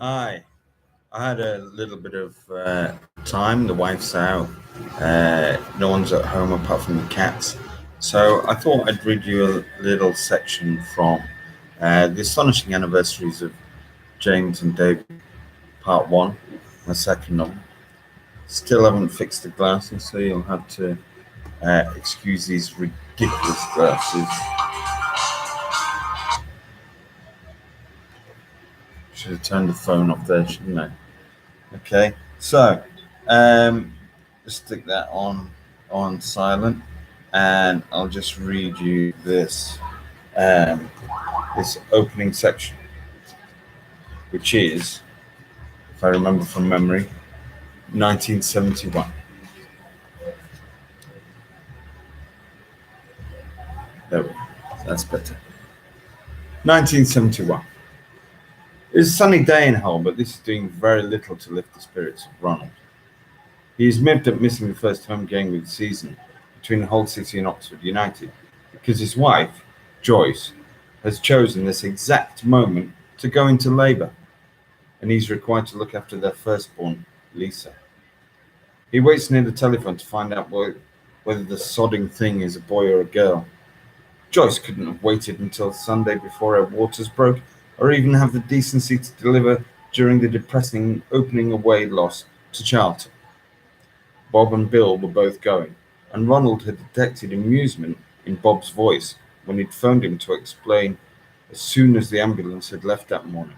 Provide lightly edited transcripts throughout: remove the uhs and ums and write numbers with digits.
Hi, I had a little bit of time. The wife's out. No one's at home apart from the cats. So I thought I'd read you a little section from the astonishing anniversaries of James and David, part one, my second novel. Still haven't fixed the glasses, so you'll have to excuse these ridiculous glasses. Should have turned the phone off there, shouldn't I? Okay, so um, just stick that on silent, and I'll just read you um, this opening section, which is, if I remember from memory, 1971. There we go. That's better. 1971. It's a sunny day in Hull, but this is doing very little to lift the spirits of Ronald. He is miffed at missing the first home game of the season between Hull City and Oxford United because his wife, Joyce, has chosen this exact moment to go into labour, and he's required to look after their firstborn, Lisa. He waits near the telephone to find out whether the sodding thing is a boy or a girl. Joyce couldn't have waited until Sunday before her waters broke, or even have the decency to deliver during the depressing opening away loss to Charlton. Bob and Bill were both going, and Ronald had detected amusement in Bob's voice when he'd phoned him to explain as soon as the ambulance had left that morning.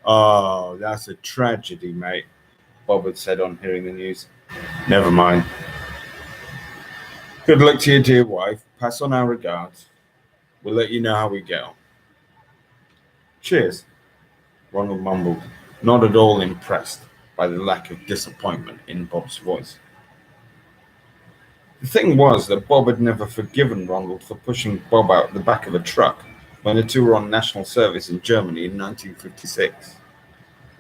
"Oh, that's a tragedy, mate," Bob had said on hearing the news. "Never mind. Good luck to your dear wife. Pass on our regards. We'll let you know how we get on." "Cheers," Ronald mumbled, not at all impressed by the lack of disappointment in Bob's voice. The thing was that Bob had never forgiven Ronald for pushing Bob out the back of a truck when the two were on national service in Germany in 1956.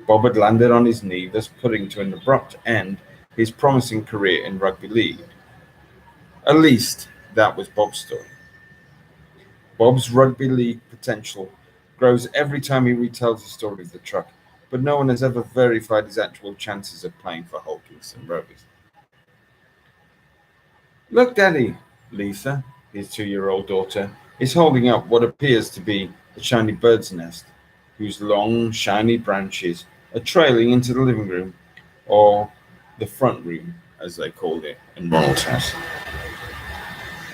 Bob had landed on his knee, thus putting to an abrupt end his promising career in rugby league. At least, that was Bob's story. Bob's rugby league potential grows every time he retells the story of the truck, but no one has ever verified his actual chances of playing for Hull Kingston Rovers. "Look, Daddy," Lisa, his 2-year-old daughter, is holding up what appears to be a shiny bird's nest, whose long, shiny branches are trailing into the living room, or the front room, as they called it in Ronald's house.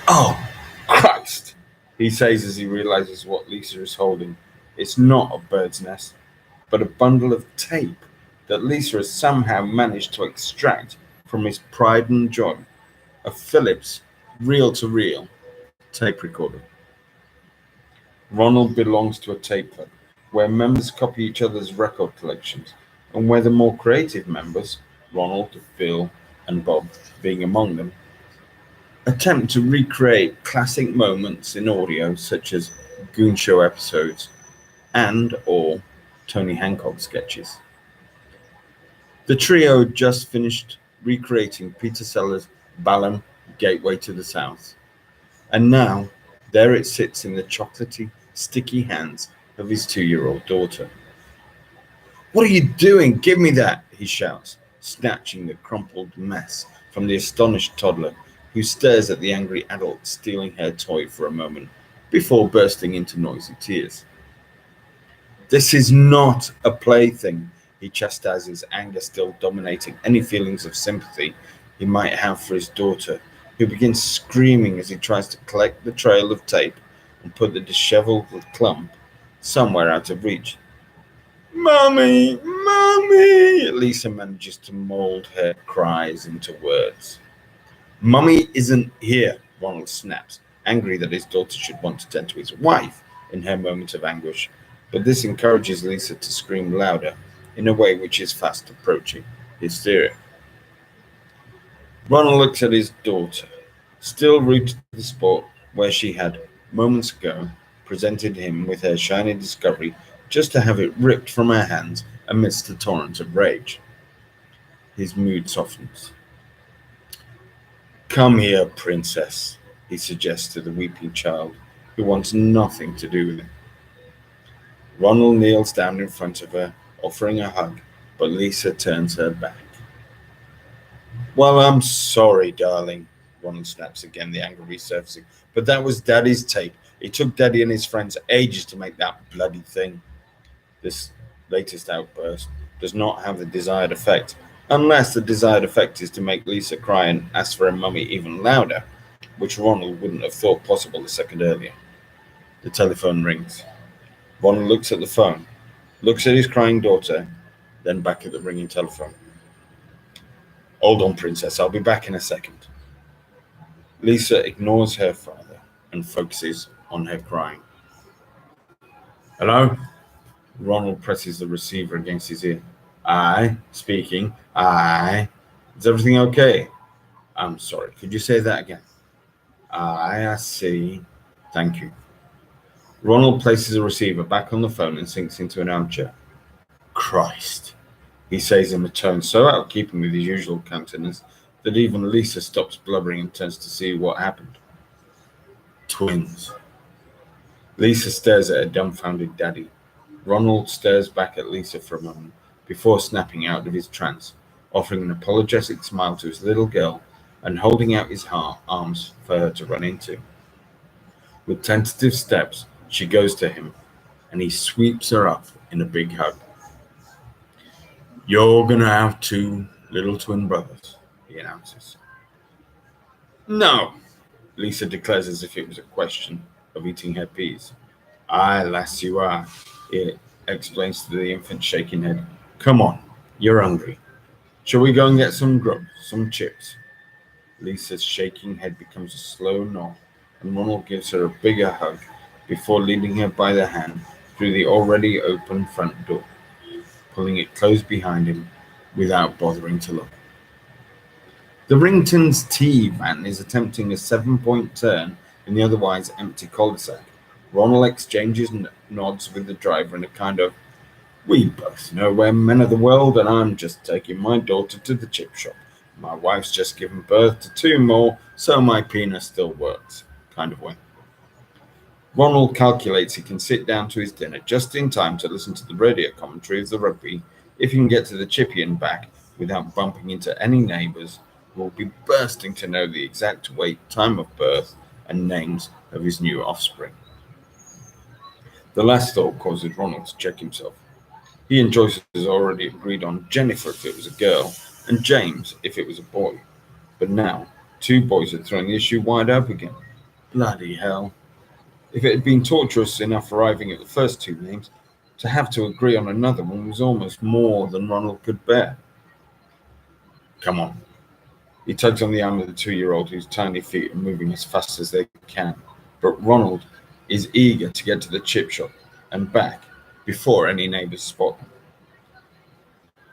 "Oh, Christ," he says as he realizes what Lisa is holding. It's not a bird's nest, but a bundle of tape that Lisa has somehow managed to extract from his pride and joy, a Philips reel-to-reel tape recorder. Ronald belongs to a tape club where members copy each other's record collections, and where the more creative members, Ronald, Bill, and Bob being among them, attempt to recreate classic moments in audio such as Goon Show episodes and/or Tony Hancock sketches. The trio had just finished recreating Peter Sellers' Balaam Gateway to the South, and now there it sits in the chocolatey, sticky hands of his 2-year-old daughter. "What are you doing? Give me that!" he shouts, snatching the crumpled mess from the astonished toddler, who stares at the angry adult stealing her toy for a moment before bursting into noisy tears. "This is not a plaything," he chastises, anger still dominating any feelings of sympathy he might have for his daughter, who begins screaming as he tries to collect the trail of tape and put the disheveled clump somewhere out of reach. "Mommy, Mommy!" Lisa manages to mold her cries into words. "Mummy isn't here," Ronald snaps, angry that his daughter should want to turn to his wife in her moment of anguish, but this encourages Lisa to scream louder in a way which is fast approaching hysteria. Ronald looks at his daughter, still rooted to the spot where she had, moments ago, presented him with her shiny discovery just to have it ripped from her hands amidst a torrent of rage. His mood softens. "Come here, princess," he suggests to the weeping child, who wants nothing to do with him. Ronald kneels down in front of her, offering a hug, but Lisa turns her back. Well, I'm sorry, darling. Ronald snaps again, the anger resurfacing. But that was Daddy's tape. It took Daddy and his friends ages to make that bloody thing. This latest outburst does not have the desired effect, unless the desired effect is to make Lisa cry and ask for her mummy even louder, which Ronald wouldn't have thought possible a second earlier. The telephone rings. Ronald looks at the phone, looks at his crying daughter, then back at the ringing telephone. Hold on, Princess, I'll be back in a second. Lisa ignores her father and focuses on her crying. Hello? Ronald presses the receiver against his ear. Aye, speaking. Aye. Is everything okay? I'm sorry, could you say that again? Aye, I see. Thank you. Ronald places the receiver back on the phone and sinks into an armchair. Christ, he says in a tone so out of keeping with his usual countenance that even Lisa stops blubbering and turns to see what happened. Twins. Lisa stares at her dumbfounded daddy. Ronald stares back at Lisa for a moment before snapping out of his trance, offering an apologetic smile to his little girl and holding out his arms for her to run into. With tentative steps, she goes to him, and he sweeps her up in a big hug. You're gonna have two little twin brothers, he announces. No, Lisa declares as if it was a question of eating her peas. Aye, lass, you are, he explains to the infant shaking head. Come on, you're hungry. Shall we go and get some grub, some chips? Lisa's shaking head becomes a slow nod, and Ronald gives her a bigger hug before leading her by the hand through the already open front door, pulling it closed behind him without bothering to look. The Rington's tea van is attempting a 7-point turn in the otherwise empty cul-de-sac. Ronald exchanges nods with the driver in a kind of, we both know we're men of the world and I'm just taking my daughter to the chip shop. My wife's just given birth to two more, so my penis still works, kind of way. Ronald calculates he can sit down to his dinner just in time to listen to the radio commentary of the rugby if he can get to the chippy and back without bumping into any neighbours who will be bursting to know the exact weight, time of birth, and names of his new offspring. The last thought causes Ronald to check himself. He and Joyce has already agreed on Jennifer if it was a girl, and James if it was a boy. But now, two boys are throwing the issue wide up again. Bloody hell. If it had been torturous enough arriving at the first two names, to have to agree on another one was almost more than Ronald could bear. Come on. He tugs on the arm of the 2-year-old whose tiny feet are moving as fast as they can. But Ronald is eager to get to the chip shop and back before any neighbours spot them.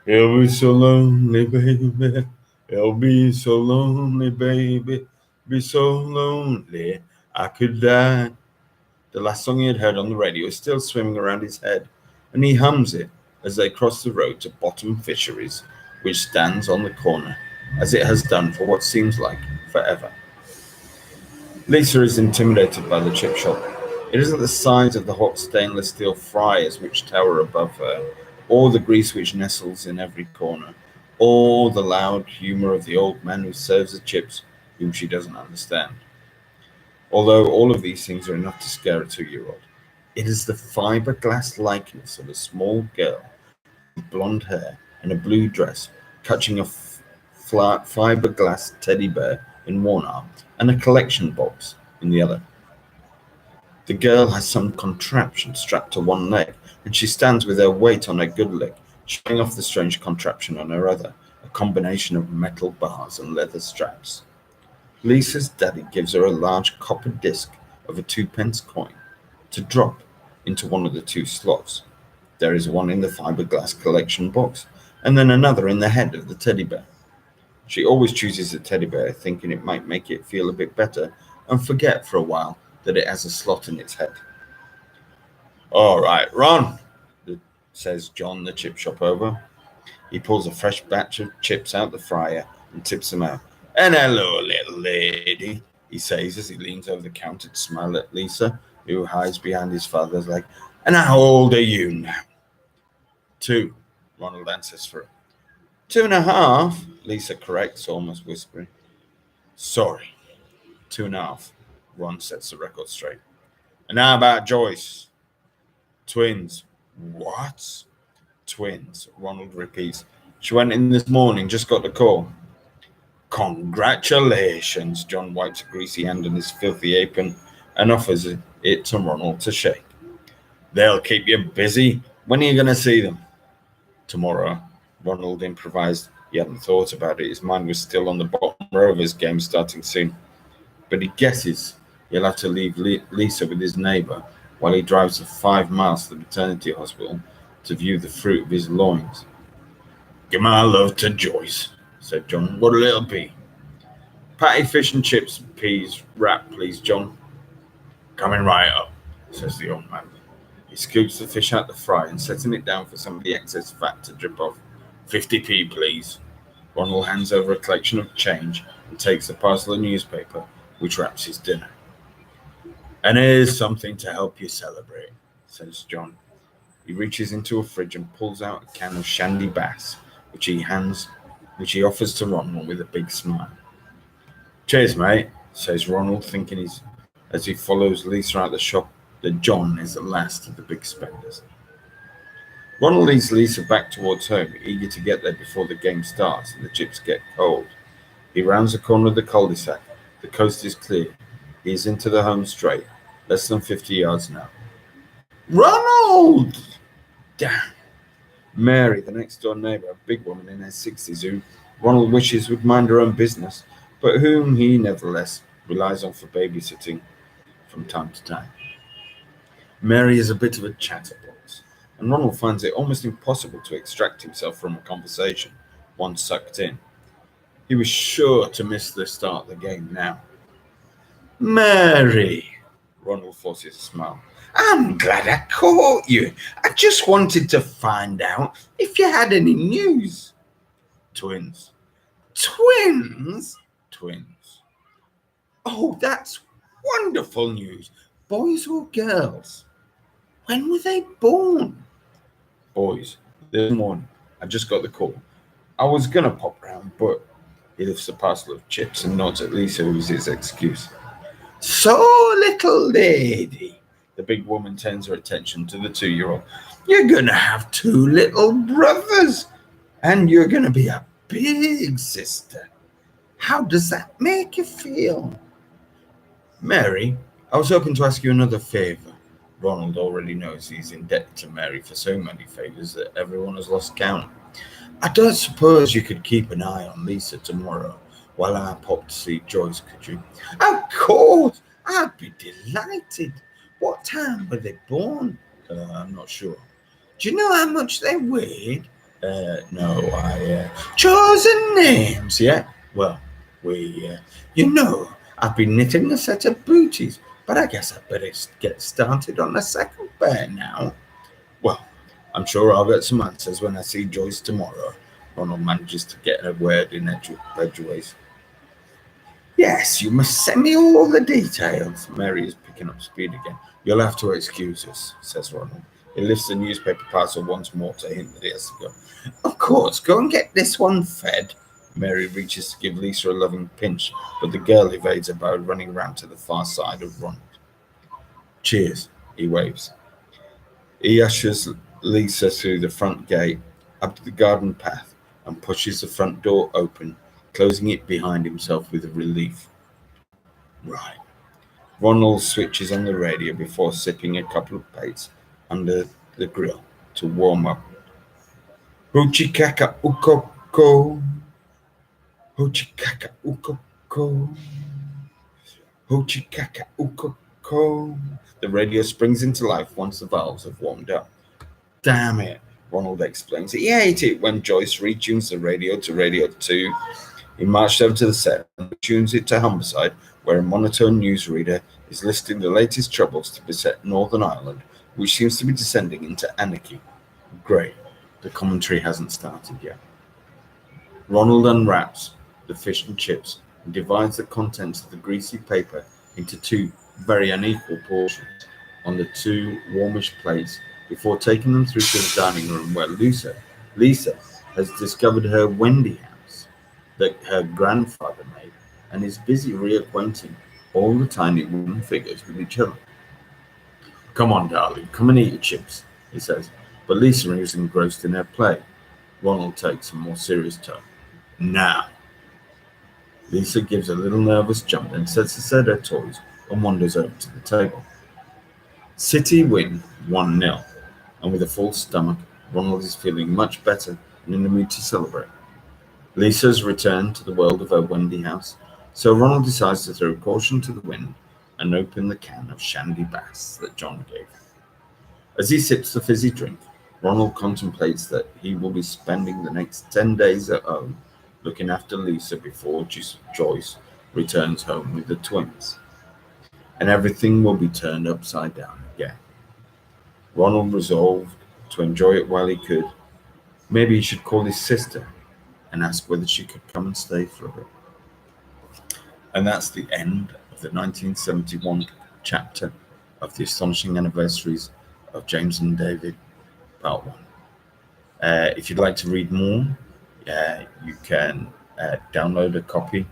He'll be so lonely, baby. He'll be so lonely, baby. Be so lonely, I could die. The last song he had heard on the radio is still swimming around his head, and he hums it as they cross the road to Bottom Fisheries, which stands on the corner, as it has done for what seems like forever. Lisa is intimidated by the chip shop. It isn't the size of the hot stainless steel fryers which tower above her, or the grease which nestles in every corner, or the loud humour of the old man who serves the chips, whom she doesn't understand. Although all of these things are enough to scare a 2-year-old. It is the fiberglass likeness of a small girl with blonde hair and a blue dress, catching a flat fiberglass teddy bear in one arm and a collection box in the other. The girl has some contraption strapped to one leg, and she stands with her weight on her good leg, showing off the strange contraption on her other, a combination of metal bars and leather straps. Lisa's daddy gives her a large copper disc of a 2-pence coin to drop into one of the two slots. There is one in the fiberglass collection box, and then another in the head of the teddy bear. She always chooses the teddy bear, thinking it might make it feel a bit better, and forget for a while that it has a slot in its head. All right, Ron, says John, the chip shop over. He pulls a fresh batch of chips out the fryer and tips them out. And hello, little lady, he says as he leans over the counter to smile at Lisa, who hides behind his father's leg. And how old are you now? 2, Ronald answers for her. 2.5, Lisa corrects, almost whispering. Sorry, 2.5, Ron sets the record straight. And how about Joyce? Twins. What? Twins, Ronald repeats. She went in this morning, just got the call. Congratulations, John wipes a greasy hand on his filthy apron and offers it to Ronald to shake. They'll keep you busy. When are you going to see them? Tomorrow, Ronald improvised. He hadn't thought about it. His mind was still on the bottom Rovers game starting soon. But he guesses he'll have to leave Lisa with his neighbour while he drives the 5 miles to the maternity hospital to view the fruit of his loins. Give my love to Joyce, said John. What'll it be? Patty, fish and chips, peas, wrap, please, John. Coming right up, says the old man. He scoops the fish out the fry and setting it down for some of the excess fat to drip off. 50p, please. Ronald hands over a collection of change and takes a parcel of newspaper, which wraps his dinner. And here's something to help you celebrate, says John. He reaches into a fridge and pulls out a can of Shandy Bass, which he offers to Ronald with a big smile. Cheers, mate, says Ronald, thinking as he follows Lisa out the shop that John is the last of the big spenders. Ronald leads Lisa back towards home, eager to get there before the game starts and the chips get cold. He rounds the corner of the cul-de-sac. The coast is clear. He is into the home straight, less than 50 yards now. Ronald! Damn. Mary, the next-door neighbour, a big woman in her 60s who Ronald wishes would mind her own business, but whom he nevertheless relies on for babysitting from time to time. Mary is a bit of a chatterbox, and Ronald finds it almost impossible to extract himself from a conversation once sucked in. He was sure to miss the start of the game now. Mary, Ronald forces a smile. I'm glad I caught you. I just wanted to find out if you had any news. Twins. Twins? Twins. Oh, that's wonderful news. Boys or girls? When were they born? Boys. This morning. I just got the call. I was going to pop round, but he lifts a parcel of chips and nods at Lisa, who's his excuse. So, little lady, the big woman turns her attention to the 2-year-old. You're going to have 2 little brothers, and you're going to be a big sister. How does that make you feel? Mary, I was hoping to ask you another favour. Ronald already knows he's indebted to Mary for so many favours that everyone has lost count. I don't suppose you could keep an eye on Lisa tomorrow while I pop to see Joyce, could you? Of course! I'd be delighted. What time were they born? I'm not sure. Do you know how much they weighed? No, Chosen names, yeah? Well, I've been knitting a set of booties, but I guess I'd better get started on the second pair now. Well, I'm sure I'll get some answers when I see Joyce tomorrow. Ronald manages to get a word in edgeways. Yes, you must send me all the details. Mary is picking up speed again. You'll have to excuse us, says Ronald. He lifts the newspaper parcel once more to hint that he has to go. Of course, go and get this one fed. Mary reaches to give Lisa a loving pinch, but the girl evades her by running round to the far side of Ronald. Cheers, he waves. He ushers Lisa through the front gate, up to the garden path, and pushes the front door open, closing it behind himself with relief. Right. Ronald switches on the radio before sipping a couple of pates under the grill to warm up. Hochikaka ukoko. Hochikaka ukoko. Hochikaka ukoko. The radio springs into life once the valves have warmed up. Damn it, Ronald explains. He hated it when Joyce retunes the radio to Radio 2. He marched over to the set and tunes it to Humberside, where a monotone newsreader is listing the latest troubles to beset Northern Ireland, which seems to be descending into anarchy. Great. The commentary hasn't started yet. Ronald unwraps the fish and chips and divides the contents of the greasy paper into 2 very unequal portions. on the two warmish plates before taking them through to the dining room where Lisa has discovered her Wendy house that her grandfather made and is busy reacquainting all the tiny wooden figures with each other. Come on, darling, come and eat your chips, he says, but Lisa is engrossed in her play. Ronald takes a more serious tone. Now. Lisa gives a little nervous jump, then sets aside her toys and wanders over to the table. City win 1-0, and with a full stomach, Ronald is feeling much better and in the mood to celebrate. Lisa's returned to the world of her Wendy house, so Ronald decides to throw caution to the wind and open the can of Shandy Bass that John gave him. As he sips the fizzy drink, Ronald contemplates that he will be spending the next 10 days at home looking after Lisa before Joyce returns home with the twins. And everything will be turned upside down again. Ronald resolved to enjoy it while he could. Maybe he should call his sister and ask whether she could come and stay for a bit. And that's the end of the 1971 chapter of the Astonishing Anniversaries of James and David, Part 1. If you'd like to read more, you can download a copy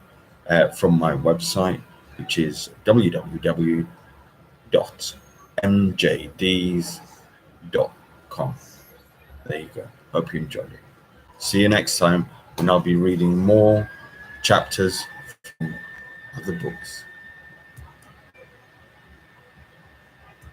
from my website, which is www.mjdees.com. There you go. Hope you enjoyed it. See you next time when I'll be reading more chapters from other books.